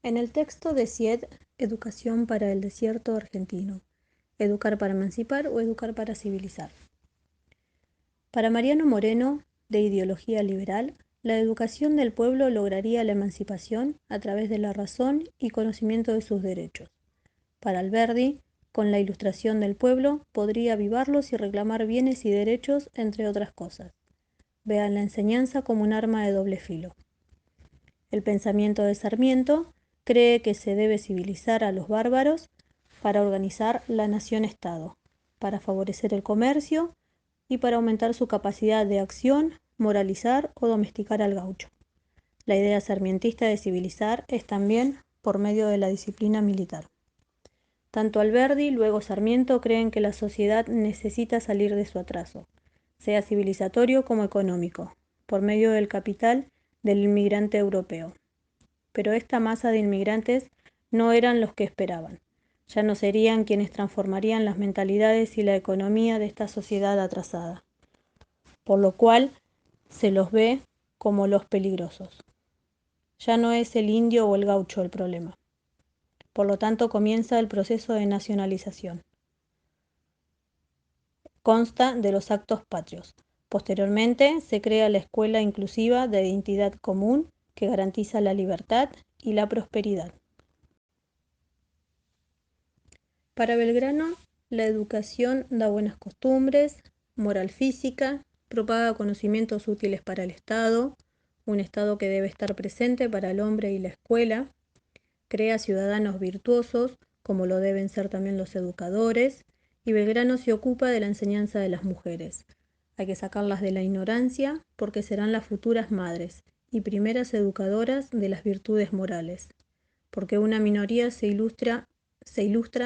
En el texto de Sied, Educación para el desierto argentino, educar para emancipar o educar para civilizar. Para Mariano Moreno, de ideología liberal, la educación del pueblo lograría la emancipación a través de la razón y conocimiento de sus derechos. Para Alberdi, con la ilustración del pueblo, podría avivarlos y reclamar bienes y derechos, entre otras cosas. Vean la enseñanza como un arma de doble filo. El pensamiento de Sarmiento cree que se debe civilizar a los bárbaros para organizar la nación-estado, para favorecer el comercio y para aumentar su capacidad de acción, moralizar o domesticar al gaucho. La idea sarmientista de civilizar es también por medio de la disciplina militar. Tanto Alberdi, luego Sarmiento, creen que la sociedad necesita salir de su atraso, sea civilizatorio como económico, por medio del capital del inmigrante europeo. Pero esta masa de inmigrantes no eran los que esperaban. Ya no serían quienes transformarían las mentalidades y la economía de esta sociedad atrasada, por lo cual se los ve como los peligrosos. Ya no es el indio o el gaucho el problema. Por lo tanto, comienza el proceso de nacionalización. Consta de los actos patrios. Posteriormente, se crea la escuela inclusiva de identidad común que garantiza la libertad y la prosperidad. Para Belgrano, la educación da buenas costumbres, moral física, propaga conocimientos útiles para el Estado, un Estado que debe estar presente para el hombre y la escuela, crea ciudadanos virtuosos, como lo deben ser también los educadores, y Belgrano se ocupa de la enseñanza de las mujeres. Hay que sacarlas de la ignorancia porque serán las futuras madres y primeras educadoras de las virtudes morales, porque una minoría se ilustra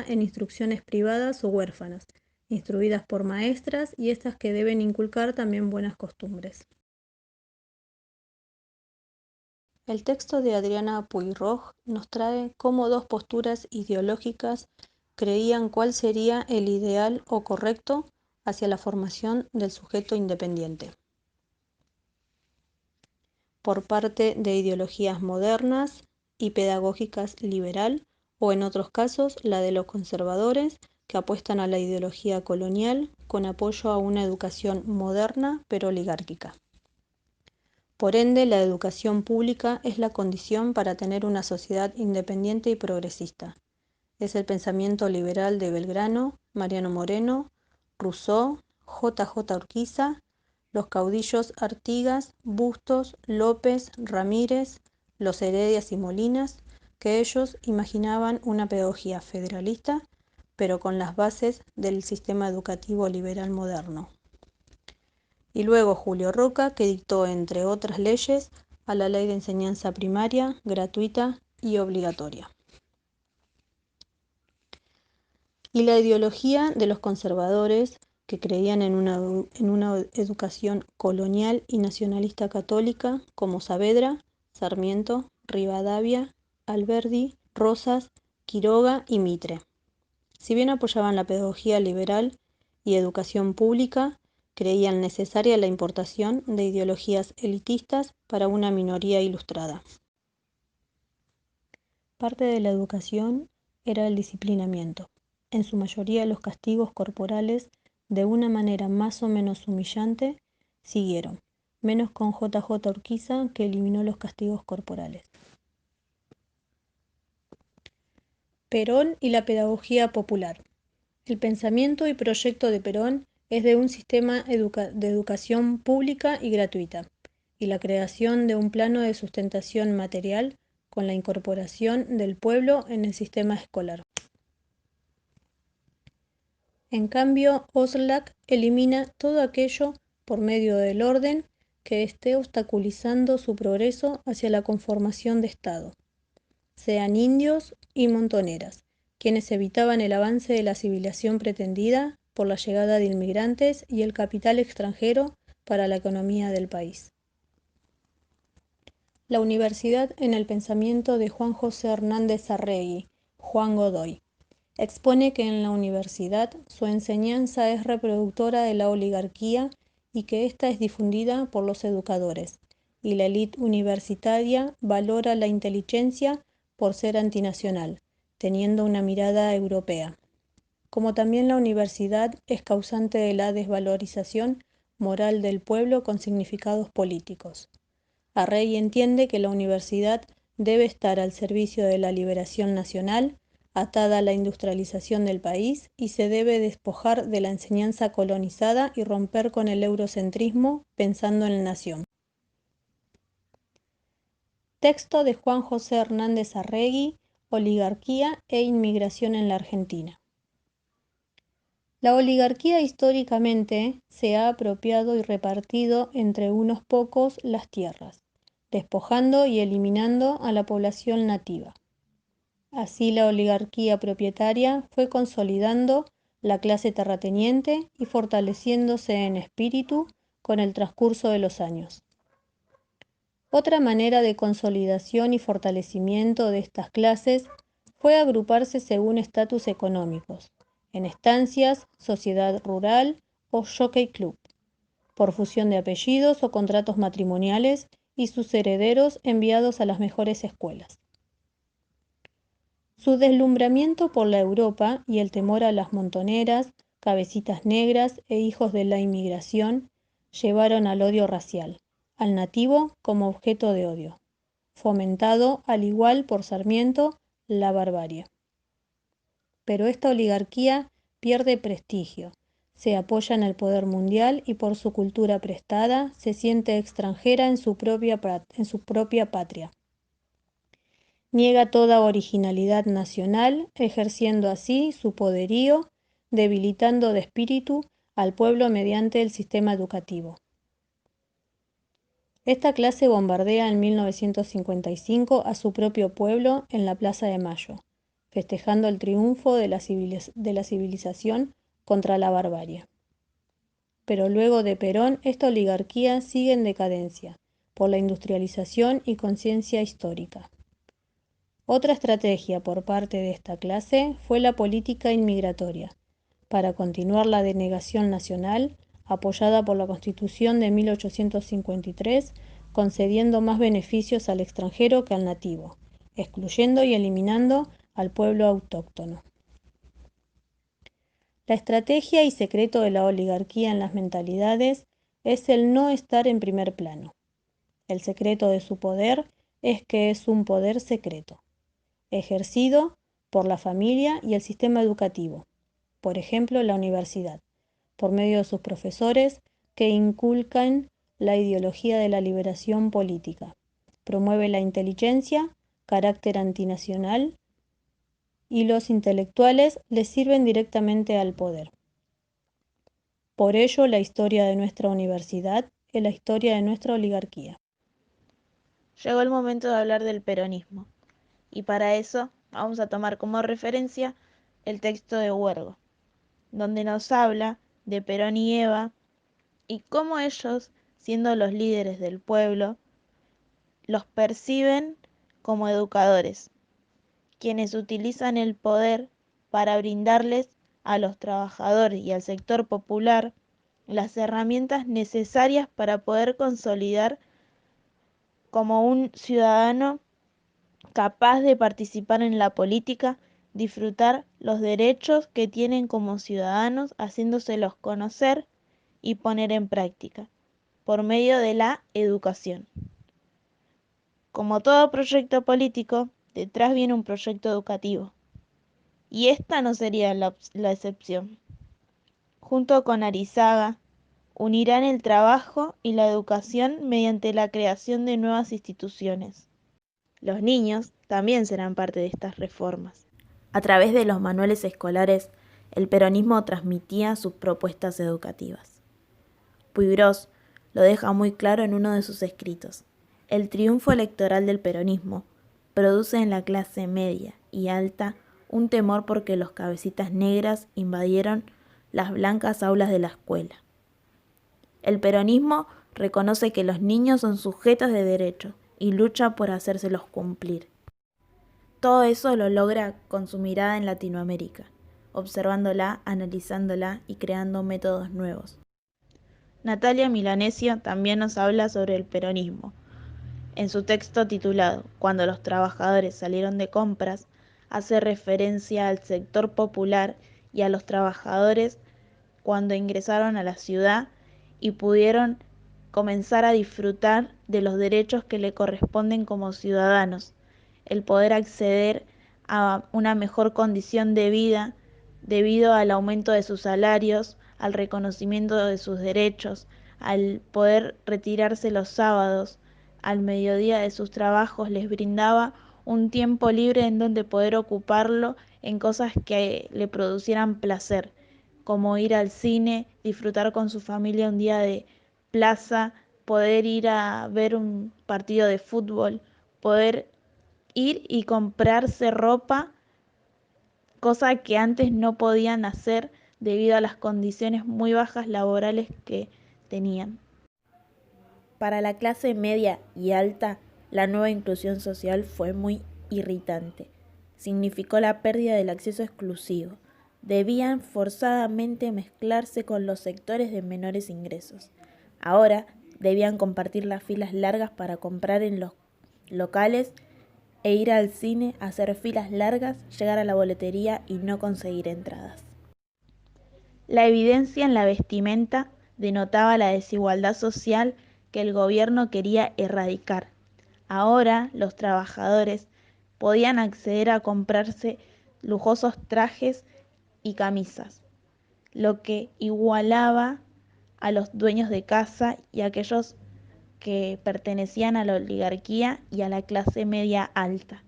en instrucciones privadas o huérfanas, instruidas por maestras y estas que deben inculcar también buenas costumbres. El texto de Adriana Pueyrredón nos trae cómo dos posturas ideológicas creían cuál sería el ideal o correcto hacia la formación del sujeto independiente. Por parte de ideologías modernas y pedagógicas liberal, o en otros casos la de los conservadores, que apuestan a la ideología colonial con apoyo a una educación moderna pero oligárquica. Por ende, la educación pública es la condición para tener una sociedad independiente y progresista. Es el pensamiento liberal de Belgrano, Mariano Moreno, Rousseau, J.J. Urquiza, los caudillos Artigas, Bustos, López, Ramírez, los Heredias y Molinas, que ellos imaginaban una pedagogía federalista, pero con las bases del sistema educativo liberal moderno. Y luego Julio Roca, que dictó, entre otras leyes, a la Ley de Enseñanza Primaria, Gratuita y Obligatoria. Y la ideología de los conservadores, que creían en una educación colonial y nacionalista católica, como Saavedra, Sarmiento, Rivadavia, Alberdi, Rosas, Quiroga y Mitre. Si bien apoyaban la pedagogía liberal y educación pública, creían necesaria la importación de ideologías elitistas para una minoría ilustrada. Parte de la educación era el disciplinamiento, en su mayoría los castigos corporales, de una manera más o menos humillante, siguieron, menos con J.J. Urquiza, que eliminó los castigos corporales. Perón y la pedagogía popular. El pensamiento y proyecto de Perón es de un sistema de educación pública y gratuita, y la creación de un plano de sustentación material con la incorporación del pueblo en el sistema escolar. En cambio, Oslac elimina todo aquello por medio del orden que esté obstaculizando su progreso hacia la conformación de Estado, sean indios y montoneras, quienes evitaban el avance de la civilización pretendida por la llegada de inmigrantes y el capital extranjero para la economía del país. La universidad en el pensamiento de Juan José Hernández Arregui, Juan Godoy. Expone que en la universidad su enseñanza es reproductora de la oligarquía y que ésta es difundida por los educadores, y la élite universitaria valora la inteligencia por ser antinacional, teniendo una mirada europea. Como también la universidad es causante de la desvalorización moral del pueblo con significados políticos. Arrey entiende que la universidad debe estar al servicio de la liberación nacional, atada a la industrialización del país, y se debe despojar de la enseñanza colonizada y romper con el eurocentrismo pensando en la nación. Texto de Juan José Hernández Arregui, Oligarquía e inmigración en la Argentina. La oligarquía históricamente se ha apropiado y repartido entre unos pocos las tierras, despojando y eliminando a la población nativa. Así la oligarquía propietaria fue consolidando la clase terrateniente y fortaleciéndose en espíritu con el transcurso de los años. Otra manera de consolidación y fortalecimiento de estas clases fue agruparse según estatus económicos, en estancias, sociedad rural o jockey club, por fusión de apellidos o contratos matrimoniales y sus herederos enviados a las mejores escuelas. Su deslumbramiento por la Europa y el temor a las montoneras, cabecitas negras e hijos de la inmigración llevaron al odio racial, al nativo como objeto de odio, fomentado al igual por Sarmiento la barbarie. Pero esta oligarquía pierde prestigio, se apoya en el poder mundial y por su cultura prestada se siente extranjera en su propia patria. Niega toda originalidad nacional, ejerciendo así su poderío, debilitando de espíritu al pueblo mediante el sistema educativo. Esta clase bombardea en 1955 a su propio pueblo en la Plaza de Mayo, festejando el triunfo de la civilización contra la barbarie. Pero luego de Perón, esta oligarquía sigue en decadencia, por la industrialización y conciencia histórica. Otra estrategia por parte de esta clase fue la política inmigratoria, para continuar la denegación nacional, apoyada por la Constitución de 1853, concediendo más beneficios al extranjero que al nativo, excluyendo y eliminando al pueblo autóctono. La estrategia y secreto de la oligarquía en las mentalidades es el no estar en primer plano. El secreto de su poder es que es un poder secreto, ejercido por la familia y el sistema educativo, por ejemplo la universidad, por medio de sus profesores que inculcan la ideología de la liberación política, promueve la inteligencia, carácter antinacional, y los intelectuales les sirven directamente al poder. Por ello, la historia de nuestra universidad es la historia de nuestra oligarquía. Llegó el momento de hablar del peronismo, y para eso vamos a tomar como referencia el texto de Huergo, donde nos habla de Perón y Eva y cómo ellos, siendo los líderes del pueblo, los perciben como educadores, quienes utilizan el poder para brindarles a los trabajadores y al sector popular las herramientas necesarias para poder consolidar como un ciudadano capaz de participar en la política, disfrutar los derechos que tienen como ciudadanos, haciéndoselos conocer y poner en práctica, por medio de la educación. Como todo proyecto político, detrás viene un proyecto educativo. Y esta no sería la excepción. Junto con Arizaga, unirán el trabajo y la educación mediante la creación de nuevas instituciones. Los niños también serán parte de estas reformas. A través de los manuales escolares, el peronismo transmitía sus propuestas educativas. Puigros lo deja muy claro en uno de sus escritos. El triunfo electoral del peronismo produce en la clase media y alta un temor porque los cabecitas negras invadieron las blancas aulas de la escuela. El peronismo reconoce que los niños son sujetos de derecho y lucha por hacérselos cumplir. Todo eso lo logra con su mirada en Latinoamérica, observándola, analizándola y creando métodos nuevos. Natalia Milanesio también nos habla sobre el peronismo En su texto titulado Cuando los trabajadores salieron de compras, hace referencia al sector popular y a los trabajadores cuando ingresaron a la ciudad y pudieron comenzar a disfrutar de los derechos que le corresponden como ciudadanos, el poder acceder a una mejor condición de vida debido al aumento de sus salarios, al reconocimiento de sus derechos, al poder retirarse los sábados, al mediodía de sus trabajos les brindaba un tiempo libre en donde poder ocuparlo en cosas que le producieran placer, como ir al cine, disfrutar con su familia un día de plaza, poder ir a ver un partido de fútbol, poder ir y comprarse ropa, cosa que antes no podían hacer debido a las condiciones muy bajas laborales que tenían. Para la clase media y alta, la nueva inclusión social fue muy irritante. Significó la pérdida del acceso exclusivo. Debían forzadamente mezclarse con los sectores de menores ingresos. Ahora debían compartir las filas largas para comprar en los locales e ir al cine, hacer filas largas, llegar a la boletería y no conseguir entradas. La evidencia en la vestimenta denotaba la desigualdad social que el gobierno quería erradicar. Ahora los trabajadores podían acceder a comprarse lujosos trajes y camisas, lo que igualaba a los dueños de casa y a aquellos que pertenecían a la oligarquía y a la clase media alta.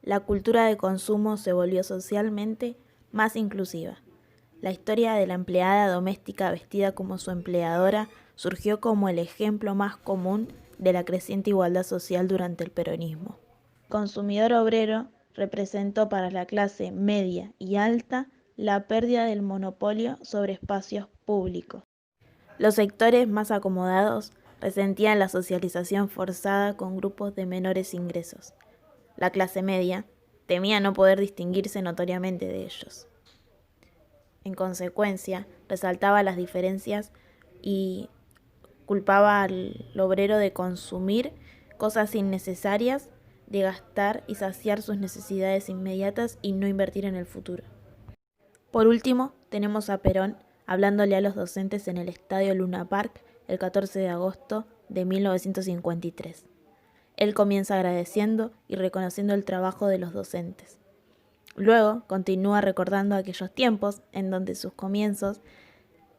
La cultura de consumo se volvió socialmente más inclusiva. La historia de la empleada doméstica vestida como su empleadora surgió como el ejemplo más común de la creciente igualdad social durante el peronismo. El consumidor obrero representó para la clase media y alta la pérdida del monopolio sobre espacios públicos. Los sectores más acomodados resentían la socialización forzada con grupos de menores ingresos. La clase media temía no poder distinguirse notoriamente de ellos. En consecuencia, resaltaba las diferencias y culpaba al obrero de consumir cosas innecesarias, de gastar y saciar sus necesidades inmediatas y no invertir en el futuro. Por último, tenemos a Perón hablándole a los docentes en el Estadio Luna Park el 14 de agosto de 1953. Él comienza agradeciendo y reconociendo el trabajo de los docentes. Luego continúa recordando aquellos tiempos en donde sus comienzos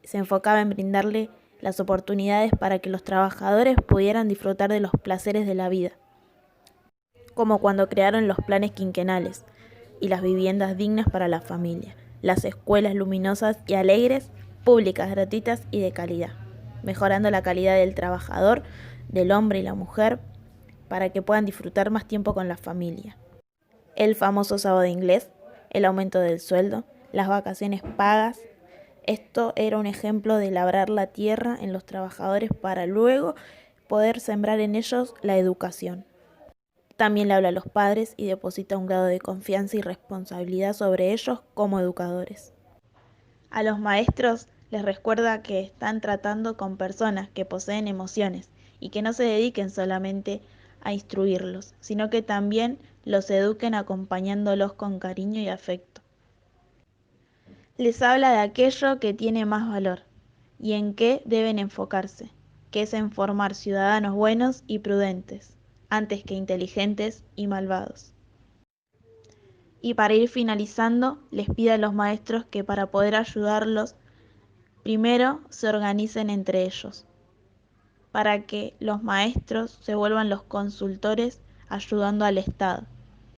se enfocaba en brindarle las oportunidades para que los trabajadores pudieran disfrutar de los placeres de la vida, como cuando crearon los planes quinquenales y las viviendas dignas para la familia, las escuelas luminosas y alegres, públicas, gratuitas y de calidad, mejorando la calidad del trabajador, del hombre y la mujer, para que puedan disfrutar más tiempo con la familia. El famoso sábado inglés, el aumento del sueldo, las vacaciones pagas. Esto era un ejemplo de labrar la tierra en los trabajadores para luego poder sembrar en ellos la educación. También le habla a los padres y deposita un grado de confianza y responsabilidad sobre ellos como educadores. A los maestros les recuerda que están tratando con personas que poseen emociones y que no se dediquen solamente a instruirlos, sino que también los eduquen acompañándolos con cariño y afecto. Les habla de aquello que tiene más valor y en qué deben enfocarse, que es en formar ciudadanos buenos y prudentes, antes que inteligentes y malvados. Y para ir finalizando, les pide a los maestros que para poder ayudarlos, primero se organicen entre ellos, para que los maestros se vuelvan los consultores ayudando al Estado.